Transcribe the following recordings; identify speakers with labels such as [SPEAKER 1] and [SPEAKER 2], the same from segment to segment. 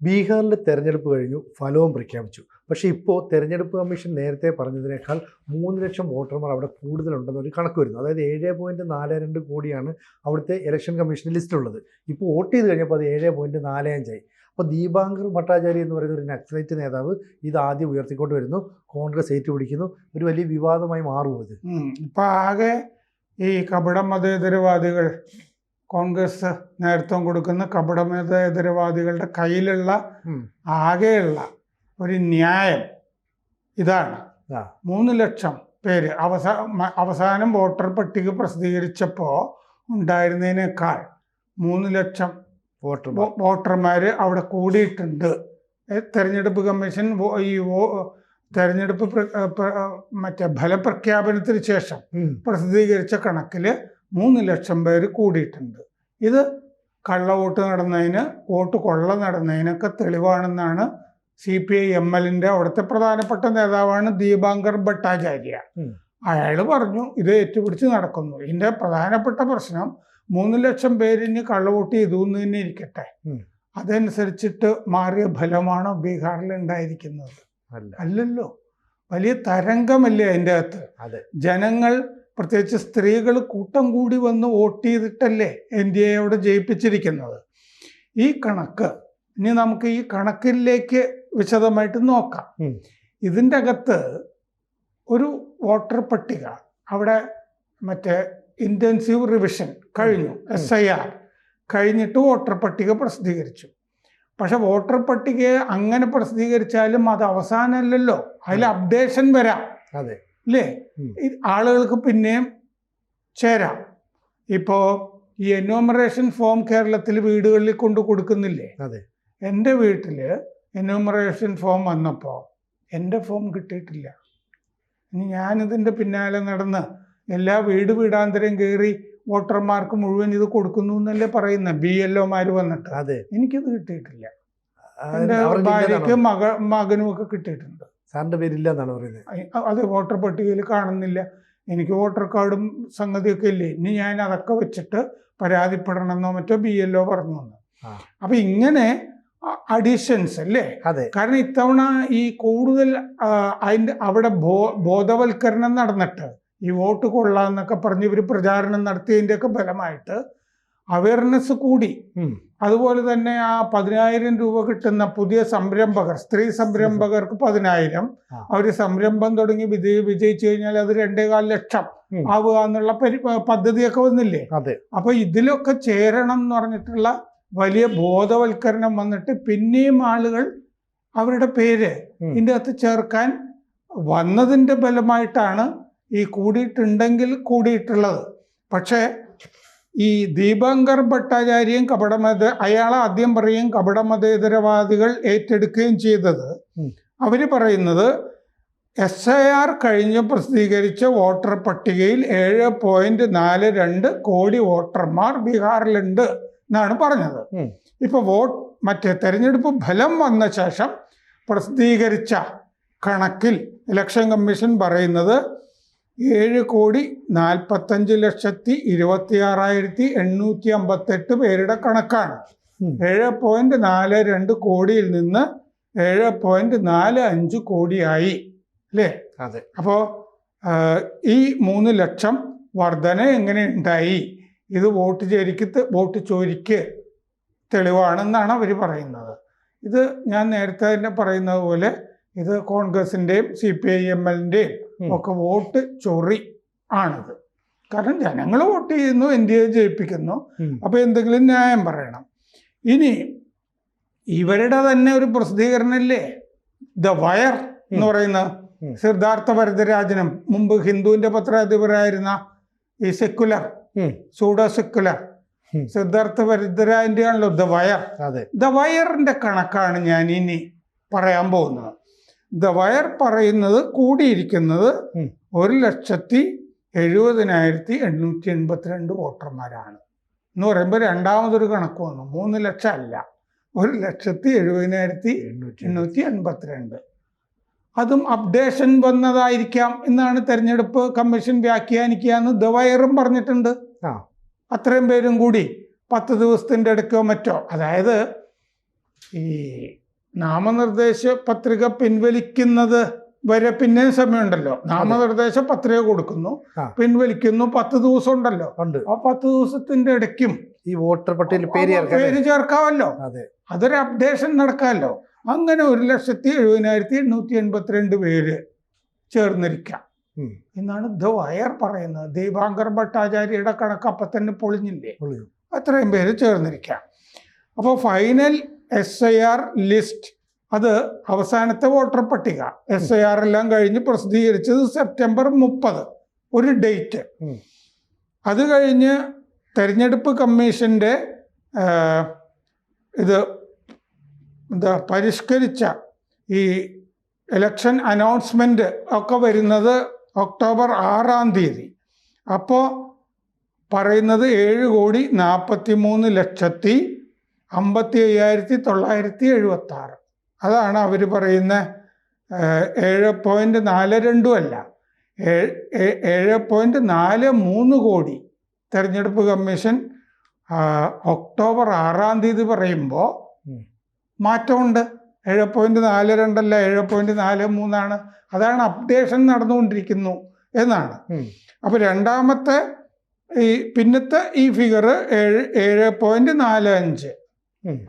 [SPEAKER 1] ബീഹാറിൽ തെരഞ്ഞെടുപ്പ് കഴിഞ്ഞു, ഫലവും പ്രഖ്യാപിച്ചു. പക്ഷേ ഇപ്പോൾ തെരഞ്ഞെടുപ്പ് കമ്മീഷൻ നേരത്തെ പറഞ്ഞതിനേക്കാൾ 3 ലക്ഷം വോട്ടർമാർ അവിടെ കൂടുതലുണ്ടെന്നൊരു കണക്ക് വരുന്നു. അതായത് 7.42 കോടിയാണ് അവിടുത്തെ ഇലക്ഷൻ കമ്മീഷൻ്റെ ലിസ്റ്റിലുള്ളത്. ഇപ്പോൾ വോട്ട് ചെയ്ത് കഴിഞ്ഞപ്പോൾ അത് 7.45 ആയി. അപ്പോൾ ദീപാങ്കർ ഭട്ടാചാര്യ എന്ന് പറയുന്ന ഒരു നക്സലൈറ്റ് നേതാവ് ഇത് ആദ്യം ഉയർത്തിക്കൊണ്ട് വരുന്നു. കോൺഗ്രസ് ഏറ്റുപിടിക്കുന്നു. ഒരു വലിയ വിവാദമായി മാറുമോ ഇത്?
[SPEAKER 2] ഇപ്പം ആകെ ഈ കപട മതേതരവാദികൾ, കോൺഗ്രസ് നേതൃത്വം കൊടുക്കുന്ന കപട മതേതരവാദികളുടെ കയ്യിലുള്ള ആകെയുള്ള ഒരു ന്യായം ഇതാണ്. 3 ലക്ഷം പേര് അവസാനം വോട്ടർ പട്ടിക പ്രസിദ്ധീകരിച്ചപ്പോൾ ഉണ്ടായിരുന്നതിനേക്കാൾ 3 ലക്ഷം വോട്ടർമാർ അവിടെ കൂടിയിട്ടുണ്ട്. തെരഞ്ഞെടുപ്പ് കമ്മീഷൻ ഈ തെരഞ്ഞെടുപ്പ് ഫലപ്രഖ്യാപനത്തിന് ശേഷം പ്രസിദ്ധീകരിച്ച കണക്കിൽ 3 ലക്ഷം പേര് കൂടിയിട്ടുണ്ട്. ഇത് കള്ളവോട്ട് നടന്നതിന്, വോട്ട് കൊള്ള നടന്നതിനൊക്കെ തെളിവാണെന്നാണ് CPI-MLന്റെ അവിടുത്തെ പ്രധാനപ്പെട്ട നേതാവാണ് ദീപാങ്കർ ഭട്ടാചാര്യ. അയാൾ പറഞ്ഞു ഇത് ഏറ്റുപിടിച്ച് നടക്കുന്നു. ഇതിൻ്റെ പ്രധാനപ്പെട്ട പ്രശ്നം 3 ലക്ഷം പേരിന് കള്ളവോട്ട് ചെയ്തു എന്ന് തന്നെ ഇരിക്കട്ടെ, അതനുസരിച്ചിട്ട് മാറിയ ഫലമാണോ ബീഹാറിൽ ഉണ്ടായിരിക്കുന്നത്? അല്ലല്ലോ. വലിയ തരംഗമല്ലേ അതിൻ്റെ അകത്ത്. ജനങ്ങൾ, പ്രത്യേകിച്ച് സ്ത്രീകൾ കൂട്ടം കൂടി വന്ന് വോട്ട് ചെയ്തിട്ടല്ലേ NDA അവിടെ ജയിപ്പിച്ചിരിക്കുന്നത്. ഈ കണക്ക് ഇനി നമുക്ക് ഈ കണക്കിലേക്ക് വിശദമായിട്ട് നോക്കാം. ഇതിൻ്റെ അകത്ത് ഒരു വോട്ടർ പട്ടിക അവിടെ ഇൻറ്റൻസീവ് റിവിഷൻ കഴിഞ്ഞു, SIR കഴിഞ്ഞിട്ട് വോട്ടർ പട്ടിക പ്രസിദ്ധീകരിച്ചു. പക്ഷെ വോട്ടർ പട്ടികയെ അങ്ങനെ പ്രസിദ്ധീകരിച്ചാലും അത് അവസാനമല്ലല്ലോ, അതിൽ അപ്ഡേഷൻ വരാം അല്ലേ? ആളുകൾക്ക് പിന്നെയും ചേരാം. ഇപ്പോൾ ഈ എന്യൂമറേഷൻ ഫോം കേരളത്തിൽ വീടുകളിൽ കൊണ്ട് കൊടുക്കുന്നില്ലേ? എൻ്റെ വീട്ടിൽ എന്യൂമറേഷൻ ഫോം വന്നപ്പോൾ എൻ്റെ ഫോം കിട്ടിയിട്ടില്ല. ഇനി ഞാനിതിൻ്റെ പിന്നാലെ നടന്ന് എല്ലാ വീടാന്തരം കയറി വോട്ടർമാർക്ക് മുഴുവൻ ഇത് കൊടുക്കുന്നു എന്നല്ലേ പറയുന്നത് BLOമാർ വന്നിട്ട്. എനിക്കിത് കിട്ടിയിട്ടില്ല. എൻ്റെ ഭാര്യയ്ക്ക് മകനും ഒക്കെ കിട്ടിയിട്ടുണ്ട്.
[SPEAKER 1] സാറിൻ്റെ പേരില്ല എന്നാണ് പറയുന്നത്.
[SPEAKER 2] അത് വോട്ടർ പട്ടികയിൽ കാണുന്നില്ല. എനിക്ക് വോട്ടർ കാർഡും സംഗതിയൊക്കെ ഇല്ലേ. ഇനി ഞാൻ അതൊക്കെ വെച്ചിട്ട് പരാതിപ്പെടണമെന്നോ മറ്റോ BLO പറഞ്ഞു വന്നു. അപ്പം ഇങ്ങനെ അഡീഷൻസ് അല്ലേ? കാരണം ഇത്തവണ ഈ കൂടുതൽ അവിടെ ബോധവൽക്കരണം നടന്നിട്ട് ഈ വോട്ട് കൊള്ളാന്നൊക്കെ പറഞ്ഞ് ഇവർ പ്രചാരണം നടത്തിയതിൻ്റെയൊക്കെ ഫലമായിട്ട് അവയർനെസ് കൂടി. അതുപോലെ തന്നെ ആ 10,000 രൂപ കിട്ടുന്ന പുതിയ സംരംഭകർ, സ്ത്രീ സംരംഭകർക്ക് 10,000, അവർ സംരംഭം തുടങ്ങി വിജയിച്ചു കഴിഞ്ഞാൽ അത് 2.25 ലക്ഷം ആവുക എന്നുള്ള പദ്ധതിയൊക്കെ വന്നില്ലേ? അപ്പൊ ഇതിലൊക്കെ ചേരണം എന്ന് പറഞ്ഞിട്ടുള്ള വലിയ ബോധവൽക്കരണം വന്നിട്ട് പിന്നെയും ആളുകൾ അവരുടെ പേര് ഇതിൻ്റെ അകത്ത് ചേർക്കാൻ വന്നതിൻ്റെ ഫലമായിട്ടാണ് ഈ കൂടിയിട്ടുണ്ടെങ്കിൽ കൂടിയിട്ടുള്ളത്. പക്ഷേ ഈ ദീപാങ്കർ ഭട്ടാചാര്യയും അയാളെ ആദ്യം പറയും കപടമതേതരവാദികൾ ഏറ്റെടുക്കുകയും ചെയ്തത്. അവർ പറയുന്നത് SIR കഴിഞ്ഞ് പ്രസിദ്ധീകരിച്ച വോട്ടർ പട്ടികയിൽ 7.42 കോടി വോട്ടർമാർ ബീഹാറിലുണ്ട് എന്നാണ് പറഞ്ഞത്. ഇപ്പൊ തെരഞ്ഞെടുപ്പ് ഫലം വന്ന ശേഷം പ്രസിദ്ധീകരിച്ച കണക്കിൽ ഇലക്ഷൻ കമ്മീഷൻ പറയുന്നത് 7,45,26,858 പേരുടെ കണക്കാണ്. 7.42 കോടിയിൽ നിന്ന് 7.45 കോടിയായി അല്ലേ? അപ്പോൾ ഈ 3 ലക്ഷം വർധന എങ്ങനെ ഉണ്ടായി? ഇത് വോട്ട് ചോരിക്ക് തെളിവാണെന്നാണ് അവർ പറയുന്നത്. ഇത് ഞാൻ നേരത്തെ തന്നെ പറയുന്നത് പോലെ ഇത് കോൺഗ്രസിൻ്റെയും CPI-MLന്റെയും ഒക്കെ വോട്ട് ചൊറി ആണിത്. കാരണം ജനങ്ങൾ വോട്ട് ചെയ്യുന്നു, NDA ജയിപ്പിക്കുന്നു. അപ്പോൾ എന്തെങ്കിലും ന്യായം പറയണം. ഇനി ഇവരുടെ തന്നെ ഒരു പ്രസിദ്ധീകരണമല്ലേ ദ വയർ എന്ന് പറയുന്ന സിദ്ധാർത്ഥ വരദരാജനും മുമ്പ് ഹിന്ദുവിൻ്റെ പത്രാധിപരായിരുന്ന ഈ സെക്കുലർ സൂഡോ സെക്കുലർ സിദ്ധാർത്ഥ വരദരാജന്റെ ആണല്ലോ ദ വയർ. ദ വയറിന്റെ കണക്കാണ് ഞാൻ ഇനി പറയാൻ പോകുന്നത്. ദ വയർ പറയുന്നത് കൂടിയിരിക്കുന്നത് 1,70,70,882 വോട്ടർമാരാണ് എന്ന് പറയുമ്പോൾ രണ്ടാമതൊരു കണക്ക് വന്നു. 3 ലക്ഷം അല്ല, 1,70,70,882. അതും അപ്ഡേഷൻ വന്നതായിരിക്കാം എന്നാണ് തെരഞ്ഞെടുപ്പ് കമ്മീഷൻ വ്യാഖ്യാനിക്കുക എന്ന് ദ വയറും പറഞ്ഞിട്ടുണ്ട്. അത്രയും പേരും കൂടി 10 ദിവസത്തിൻ്റെ ഇടയ്ക്കോ മറ്റോ, അതായത് ഈ നാമനിർദ്ദേശ പത്രിക പിൻവലിക്കുന്നത് വരെ പിന്നെയും സമയമുണ്ടല്ലോ. നാമനിർദ്ദേശ പത്രിക കൊടുക്കുന്നു, പിൻവലിക്കുന്നു, 10 ദിവസം ഉണ്ടല്ലോ. ആ 10 ദിവസത്തിന്റെ ഇടയ്ക്കും
[SPEAKER 1] ഈ വോട്ടർ പട്ടികയിൽ
[SPEAKER 2] പേര് ചേർക്കാമല്ലോ. അതൊരു അപ്ഡേഷൻ നടക്കാമല്ലോ. അങ്ങനെ 1,70,882 പേര് ചേർന്നിരിക്കാം എന്നാണ് ദ വയർ പറയുന്നത്. ദീപാങ്കർ ഭട്ടാചാര്യയുടെ കണക്ക് അപ്പം തന്നെ പൊളിഞ്ഞില്ലേ? അത്രയും പേര് ചേർന്നിരിക്കാം. അപ്പോൾ ഫൈനൽ SIR ലിസ്റ്റ്, അത് അവസാനത്തെ വോട്ടർ പട്ടിക SIR എല്ലാം കഴിഞ്ഞ് പ്രസിദ്ധീകരിച്ചത് സെപ്റ്റംബർ 30, ഒരു ഡേറ്റ്. അത് കഴിഞ്ഞ് തെരഞ്ഞെടുപ്പ് കമ്മീഷന്റെ പരിഷ്കരിച്ച ഈ ഇലക്ഷൻ അനൗൺസ്മെന്റ് ഒക്കെ വരുന്നത് ഒക്ടോബർ 6 അപ്പോൾ പറയുന്നത് 7,43,55,976. അതാണ് അവർ പറയുന്ന 7.42 അല്ല, 7.43 കോടി. തെരഞ്ഞെടുപ്പ് കമ്മീഷൻ ഒക്ടോബർ 6 പറയുമ്പോൾ മാറ്റമുണ്ട്. 7.42 അല്ല, 7.43 അതാണ് അപ്ഡേഷൻ നടന്നുകൊണ്ടിരിക്കുന്നു എന്നാണ്. അപ്പോൾ രണ്ടാമത്തെ പിന്നത്തെ ഈ ഫിഗർ 7.45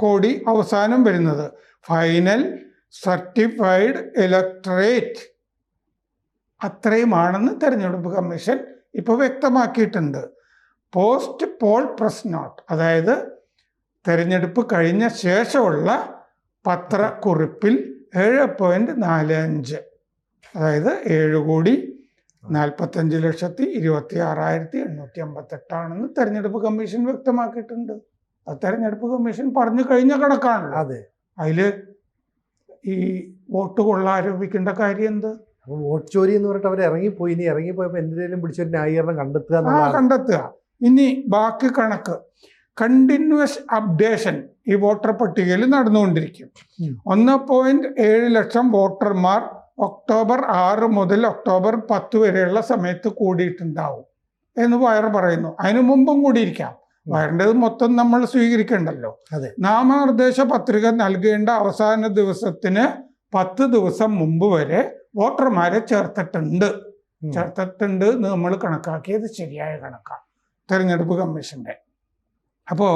[SPEAKER 2] കോടി അവസാനം വരുന്നത് ഫൈനൽ സർട്ടിഫൈഡ് ഇലക്ടറേറ്റ് അത്രയുമാണെന്ന് തെരഞ്ഞെടുപ്പ് കമ്മീഷൻ ഇപ്പോൾ വ്യക്തമാക്കിയിട്ടുണ്ട്. പോസ്റ്റ് പോൾ പ്രസ് നോട്ട്, അതായത് തെരഞ്ഞെടുപ്പ് കഴിഞ്ഞ ശേഷമുള്ള പത്രക്കുറിപ്പിൽ 7.45, അതായത് 7,45,26,858 തെരഞ്ഞെടുപ്പ് കമ്മീഷൻ വ്യക്തമാക്കിയിട്ടുണ്ട്. അത് തെരഞ്ഞെടുപ്പ് കമ്മീഷൻ പറഞ്ഞു കഴിഞ്ഞ കണക്കാണല്ലോ. അതിൽ ഈ വോട്ട് കൊള്ള ആരോപിക്കേണ്ട കാര്യം എന്ത്?
[SPEAKER 1] വോട്ട് ചോരി എന്ന് പറഞ്ഞിട്ട് അവർ ഇറങ്ങിപ്പോയി. ഇനി ഇറങ്ങിപ്പോയപ്പോൾ എന്തിനേലും പിടിച്ചൊരു ന്യായീകരണം
[SPEAKER 2] കണ്ടെത്തുക. ഇനി ബാക്കി കണക്ക് കണ്ടിന്യൂസ് അപ്ഡേഷൻ ഈ വോട്ടർ പട്ടികയിൽ നടന്നുകൊണ്ടിരിക്കും. 1.7 ലക്ഷം വോട്ടർമാർ ഒക്ടോബർ 6 മുതൽ ഒക്ടോബർ 10 വരെയുള്ള സമയത്ത് കൂടിയിട്ടുണ്ടാവും എന്ന് വയർ പറയുന്നു. അതിനു മുമ്പും കൂടിയിരിക്കാം. വയറിൻ്റെത് മൊത്തം നമ്മൾ സ്വീകരിക്കണ്ടല്ലോ. നാമനിർദ്ദേശ പത്രിക നൽകേണ്ട അവസാന ദിവസത്തിന് 10 ദിവസം മുമ്പ് വരെ വോട്ടർമാരെ ചേർത്തിട്ടുണ്ട് എന്ന് നമ്മൾ കണക്കാക്കിയത് ശരിയായ കണക്കാണ് തെരഞ്ഞെടുപ്പ് കമ്മീഷന്റെ. അപ്പോൾ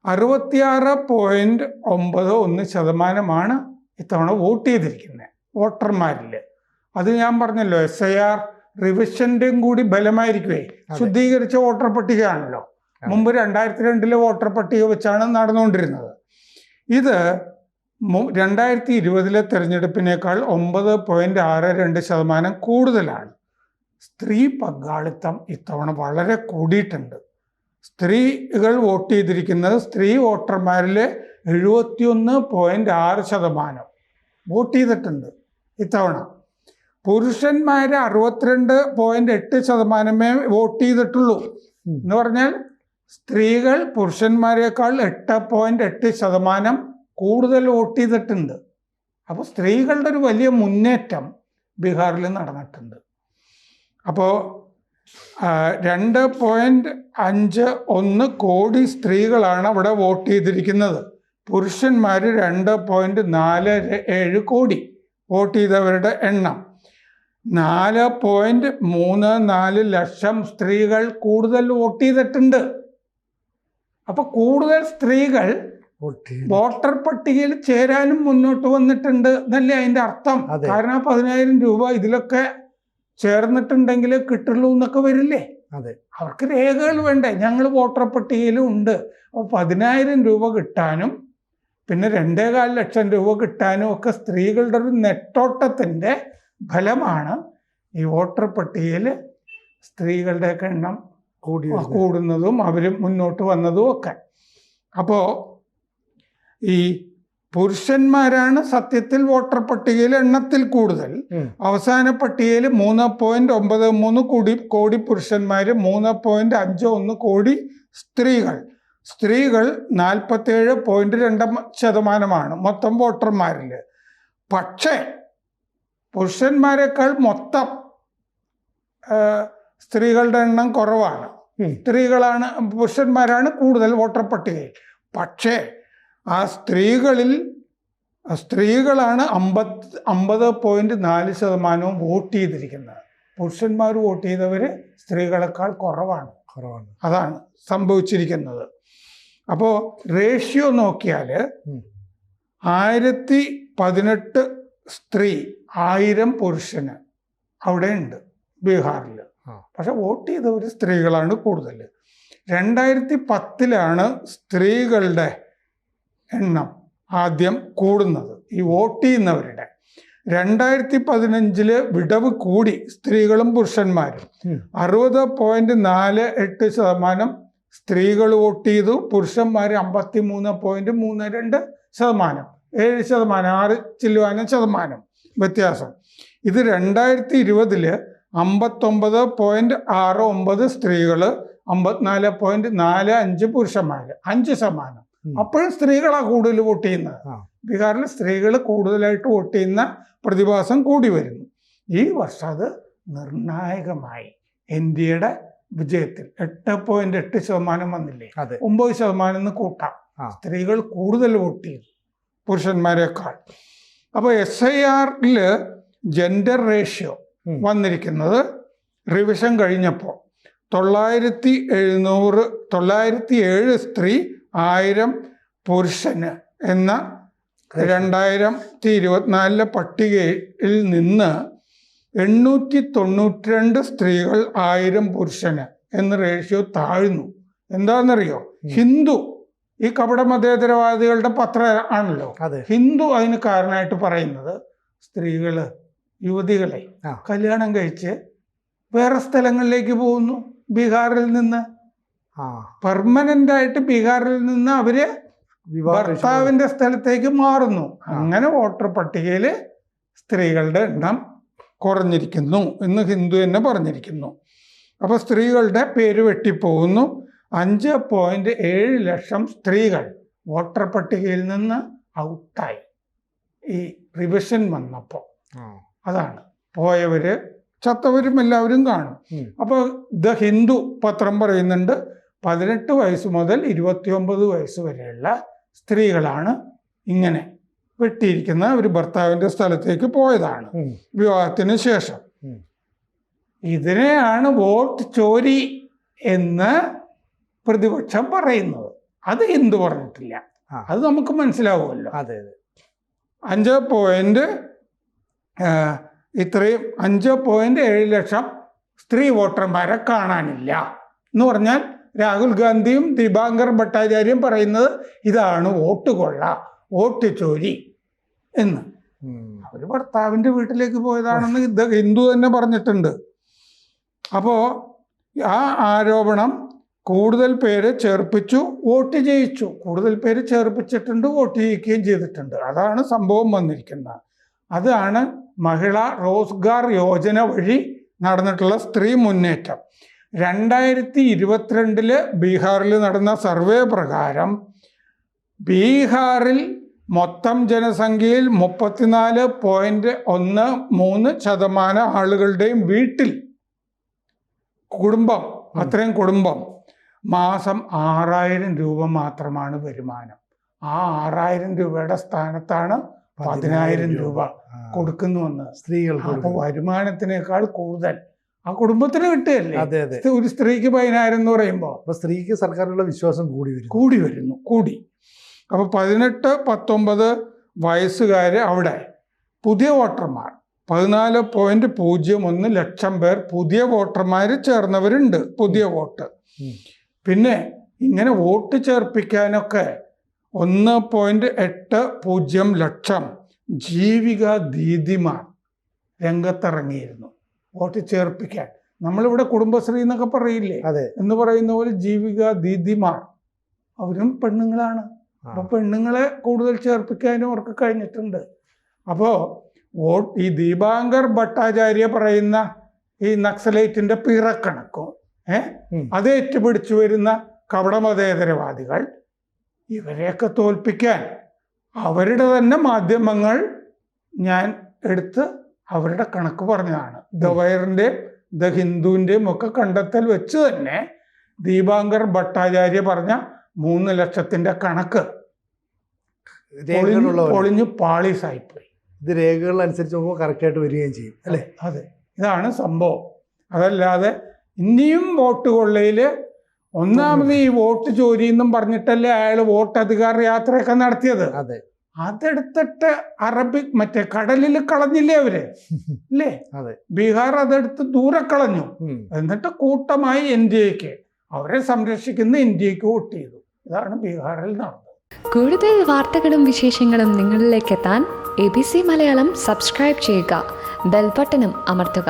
[SPEAKER 2] 66.91% ഇത്തവണ വോട്ട് ചെയ്തിരിക്കുന്നത് വോട്ടർമാരിൽ. അത് ഞാൻ പറഞ്ഞല്ലോ, SIR റിവിഷന്റെയും കൂടി ബലമായിരിക്കുവേ. ശുദ്ധീകരിച്ച വോട്ടർ പട്ടികയാണല്ലോ. മുമ്പ് 2002 വോട്ടർ പട്ടിക വെച്ചാണ് നടന്നുകൊണ്ടിരുന്നത്. ഇത് 2020 തെരഞ്ഞെടുപ്പിനേക്കാൾ 9.62% കൂടുതലാണ്. സ്ത്രീ പങ്കാളിത്തം ഇത്തവണ വളരെ കൂടിയിട്ടുണ്ട്. സ്ത്രീകൾ വോട്ട് ചെയ്തിരിക്കുന്നത്, സ്ത്രീ വോട്ടർമാരിൽ 71.6% വോട്ട് ചെയ്തിട്ടുണ്ട് ഇത്തവണ. പുരുഷന്മാർ 62.8% വോട്ട് ചെയ്തിട്ടുള്ളൂ. എന്ന് പറഞ്ഞാൽ സ്ത്രീകൾ പുരുഷന്മാരെക്കാൾ 8.8% കൂടുതൽ വോട്ട് ചെയ്തിട്ടുണ്ട്. അപ്പോൾ സ്ത്രീകളുടെ ഒരു വലിയ മുന്നേറ്റം ബീഹാറിൽ നടന്നിട്ടുണ്ട്. അപ്പോൾ 2.51 കോടി സ്ത്രീകളാണ് അവിടെ വോട്ട് ചെയ്തിരിക്കുന്നത്. പുരുഷന്മാർ 2.47 കോടി വോട്ട് ചെയ്തവരുടെ എണ്ണം. 4.34 ലക്ഷം സ്ത്രീകൾ കൂടുതൽ വോട്ട് ചെയ്തിട്ടുണ്ട്. അപ്പൊ കൂടുതൽ സ്ത്രീകൾ വോട്ടർ പട്ടികയിൽ ചേരാനും മുന്നോട്ട് വന്നിട്ടുണ്ട് എന്നല്ലേ അതിന്റെ അർത്ഥം. കാരണം 10,000 രൂപ ഇതിലൊക്കെ ചേർന്നിട്ടുണ്ടെങ്കിൽ കിട്ടുള്ളൂ എന്നൊക്കെ വരില്ലേ? അവർക്ക് രേഖകൾ വേണ്ടേ? ഞങ്ങൾ വോട്ടർ പട്ടികയിലും ഉണ്ട്. അപ്പോൾ 10,000 രൂപ കിട്ടാനും പിന്നെ 2.25 ലക്ഷം രൂപ കിട്ടാനും ഒക്കെ സ്ത്രീകളുടെ ഒരു നെട്ടോട്ടത്തിന്റെ ഫലമാണ് ഈ വോട്ടർ പട്ടികയിൽ സ്ത്രീകളുടെയൊക്കെ എണ്ണം കൂടുന്നതും അവർ മുന്നോട്ട് വന്നതും ഒക്കെ. അപ്പോൾ ഈ പുരുഷന്മാരാണ് സത്യത്തിൽ വോട്ടർ പട്ടികയിൽ എണ്ണത്തിൽ കൂടുതൽ. അവസാന പട്ടികയിൽ 3.93 കോടി പുരുഷന്മാർ, 3.51 കോടി സ്ത്രീകൾ. സ്ത്രീകൾ 47.2% മൊത്തം വോട്ടർമാരിൽ. പക്ഷേ പുരുഷന്മാരെക്കാൾ മൊത്തം സ്ത്രീകളുടെ എണ്ണം കുറവാണ്. പുരുഷന്മാരാണ് കൂടുതൽ വോട്ടർ പട്ടികയിൽ. പക്ഷേ ആ സ്ത്രീകളാണ് 50.4% വോട്ട് ചെയ്തിരിക്കുന്നത്. പുരുഷന്മാർ വോട്ട് ചെയ്തവർ സ്ത്രീകളെക്കാൾ കുറവാണ്. അതാണ് സംഭവിച്ചിരിക്കുന്നത്. അപ്പോൾ റേഷ്യോ നോക്കിയാൽ 1018 സ്ത്രീ 1000 പുരുഷന് അവിടെ ഉണ്ട് ബീഹാറിൽ. പക്ഷെ വോട്ട് ചെയ്തവർ സ്ത്രീകളാണ് കൂടുതൽ. 2010 സ്ത്രീകളുടെ എണ്ണം ആദ്യം കൂടുന്നത്, ഈ വോട്ട് ചെയ്യുന്നവരുടെ. 2015 വിടവ് കൂടി സ്ത്രീകളും പുരുഷന്മാരും. 60.48% സ്ത്രീകൾ വോട്ട് ചെയ്തു, പുരുഷന്മാർ 53.32%, 7%, 6% വ്യത്യാസം. ഇത് 2020 59.69 സ്ത്രീകൾ, 54.45 പുരുഷന്മാർ, 5%. അപ്പോഴും സ്ത്രീകളാണ് കൂടുതൽ വോട്ട് ചെയ്യുന്നത്. ബീഹാറിൽ സ്ത്രീകൾ കൂടുതലായിട്ട് വോട്ട് ചെയ്യുന്ന പ്രതിഭാസം കൂടി വരുന്നു. ഈ വർഷം അത് നിർണായകമായി NDAയുടെ വിജയത്തിൽ 8.8% വന്നില്ലേ, 9% കൂട്ടാം. സ്ത്രീകൾ കൂടുതൽ വോട്ട് ചെയ്തു പുരുഷന്മാരെക്കാൾ. അപ്പോൾ SIRൽ ജെൻഡർ റേഷ്യോ വന്നിരിക്കുന്നത് റിവിഷൻ കഴിഞ്ഞപ്പോൾ 907 സ്ത്രീ 1000 പുരുഷന് എന്ന 2024 പട്ടികയിൽ നിന്ന് 892 സ്ത്രീകൾ 1000 പുരുഷന് എന്ന റേഷ്യോ താഴ്ന്നു. എന്താണെന്നറിയോ? ഹിന്ദു, ഈ കപട മതേതരവാദികളുടെ പത്രം ആണല്ലോ, ഹിന്ദു അതിന് കാരണമായിട്ട് പറയുന്നത് സ്ത്രീകള്, യുവതികളെ കല്യാണം കഴിച്ച് വേറെ സ്ഥലങ്ങളിലേക്ക് പോകുന്നു. ബീഹാറിൽ നിന്ന് പെർമനന്റ് ആയിട്ട് ബീഹാറിൽ നിന്ന് അവര് ഭർത്താവിന്റെ സ്ഥലത്തേക്ക് മാറുന്നു. അങ്ങനെ വോട്ടർ പട്ടികയിൽ സ്ത്രീകളുടെ എണ്ണം കുറഞ്ഞിരിക്കുന്നു എന്ന് ഹിന്ദു തന്നെ പറഞ്ഞിരിക്കുന്നു. അപ്പൊ സ്ത്രീകളുടെ പേര് വെട്ടിപ്പോകുന്നു. 5.7 ലക്ഷം സ്ത്രീകൾ വോട്ടർ പട്ടികയിൽ നിന്ന് ഔട്ടായി ഈ റിവിഷൻ വന്നപ്പോൾ. അതാണ് പോയവര്, ചത്തവരും എല്ലാവരും കാണും. അപ്പോൾ ദ ഹിന്ദു പത്രം പറയുന്നുണ്ട് 18 വയസ്സ് മുതൽ 29 വയസ്സ് വരെയുള്ള സ്ത്രീകളാണ് ഇങ്ങനെ വെട്ടിയിരിക്കുന്ന. ഒരു ഭർത്താവിന്റെ സ്ഥലത്തേക്ക് പോയതാണ് വിവാഹത്തിന് ശേഷം. ഇതിനെയാണ് വോട്ട് ചോരി എന്ന് പ്രതിപക്ഷം പറയുന്നത്. അത് ഹിന്ദു പറഞ്ഞിട്ടില്ല, അത് നമുക്ക് മനസ്സിലാവുമല്ലോ. 5.7 ലക്ഷം സ്ത്രീ വോട്ടർമാരെ കാണാനില്ല എന്ന് പറഞ്ഞാൽ രാഹുൽ ഗാന്ധിയും ദീപാങ്കർ ഭട്ടാചാര്യയും പറയുന്നത് ഇതാണ് വോട്ട് കൊള്ള, വോട്ട് ചോരി എന്ന്. അവര് ഭർത്താവിന്റെ വീട്ടിലേക്ക് പോയതാണെന്ന് ഹിന്ദു തന്നെ പറഞ്ഞിട്ടുണ്ട്. അപ്പോ ആ ആരോപണം കൂടുതൽ പേര് ചേർപ്പിച്ചു, വോട്ട് ചെയ്യിച്ചു. കൂടുതൽ പേര് ചേർപ്പിച്ചിട്ടുണ്ട്, വോട്ട് ചെയ്യിക്കുകയും ചെയ്തിട്ടുണ്ട്. അതാണ് സംഭവം വന്നിരിക്കുന്നത്. അതാണ് മഹിളാ റോസ്ഗാർ യോജന വഴി നടന്നിട്ടുള്ള സ്ത്രീ മുന്നേറ്റം. 2022 ബീഹാറിൽ നടന്ന സർവേ പ്രകാരം ബീഹാറിൽ മൊത്തം ജനസംഖ്യയിൽ 34.13% ആളുകളുടെയും വീട്ടിൽ കുടുംബം, അത്രയും കുടുംബം മാസം 6000 രൂപ മാത്രമാണ് വരുമാനം. ആ 6000 രൂപയുടെ സ്ഥാനത്താണ് 10,000 രൂപ കൊടുക്കുന്നുവെന്ന് സ്ത്രീകൾ. അപ്പൊ വരുമാനത്തിനേക്കാൾ കൂടുതൽ ആ കുടുംബത്തിന് കിട്ടുകയല്ലേ. ഒരു സ്ത്രീക്ക് 10,000 എന്ന് പറയുമ്പോൾ
[SPEAKER 1] സ്ത്രീക്ക് സർക്കാരിലുള്ള വിശ്വാസം
[SPEAKER 2] കൂടി വരുന്നു. അപ്പൊ 18-19 വയസ്സുകാര് അവിടെ പുതിയ വോട്ടർമാർ 14.01 ലക്ഷം പേർ പുതിയ വോട്ടർമാർ ചേർന്നവരുണ്ട്, പുതിയ വോട്ട്. പിന്നെ ഇങ്ങനെ വോട്ട് ചേർപ്പിക്കാനൊക്കെ 1.80 ലക്ഷം ജീവിക ദീദിമാർ രംഗത്തിറങ്ങിയിരുന്നു വോട്ട് ചേർപ്പിക്കാൻ. നമ്മളിവിടെ കുടുംബശ്രീ എന്നൊക്കെ പറയില്ലേ, എന്ന് പറയുന്ന പോലെ ജീവിക ദീദിമാർ അവരും പെണ്ണുങ്ങളാണ്. അപ്പൊ പെണ്ണുങ്ങളെ കൂടുതൽ ചേർപ്പിക്കാനും അവർക്ക് കഴിഞ്ഞിട്ടുണ്ട്. അപ്പോൾ ഈ ദീപാങ്കർ ഭട്ടാചാര്യ പറയുന്ന ഈ നക്സലൈറ്റിന്റെ പിറക്കണക്കും അത് ഏറ്റുപിടിച്ചു വരുന്ന കപടമതേതരവാദികൾ ഇവരെയൊക്കെ തോൽപ്പിക്കാൻ അവരുടെ തന്നെ മാധ്യമങ്ങൾ ഞാൻ എടുത്ത് അവരുടെ കണക്ക് പറഞ്ഞതാണ്. ദ വയറിൻ്റെയും ദ ഹിന്ദുവിൻ്റെയും ഒക്കെ കണ്ടെത്തൽ വെച്ച് തന്നെ ദീപാങ്കർ ഭട്ടാചാര്യ പറഞ്ഞ 3 ലക്ഷത്തിൻ്റെ കണക്ക്
[SPEAKER 1] രേഖകളുള്ളവർ
[SPEAKER 2] പൊളിഞ്ഞു പാളീസായിപ്പോയി.
[SPEAKER 1] ഇത് രേഖകളനുസരിച്ച് നോക്കുമ്പോൾ കറക്റ്റായിട്ട് വരികയും ചെയ്യും അല്ലേ?
[SPEAKER 2] അതെ, ഇതാണ് സംഭവം. അതല്ലാതെ ഇനിയും വോട്ട് കൊള്ളയിൽ ഒന്നാമത് ഈ വോട്ട് ചോരി എന്നും പറഞ്ഞിട്ടല്ലേ അയാൾ വോട്ട് അധികാര യാത്രയൊക്കെ നടത്തിയത്.
[SPEAKER 1] അതെ,
[SPEAKER 2] അതെടുത്തിട്ട് മറ്റേ കടലിൽ കളഞ്ഞില്ലേ അവര് അല്ലേ?
[SPEAKER 1] അതെ,
[SPEAKER 2] ബീഹാർ അതെടുത്ത് ദൂരെ കളഞ്ഞു. എന്നിട്ട് കൂട്ടമായി NDAക്ക് അവരെ സംരക്ഷിക്കുന്ന NDAക്ക് വോട്ട് ചെയ്തു. ഇതാണ് ബീഹാറിൽ നടന്നത്.
[SPEAKER 3] കൂടുതൽ വാർത്തകളും വിശേഷങ്ങളും നിങ്ങളിലേക്ക് എത്താൻ ABC മലയാളം സബ്സ്ക്രൈബ് ചെയ്യുക, ബെൽബട്ടനും അമർത്തുക.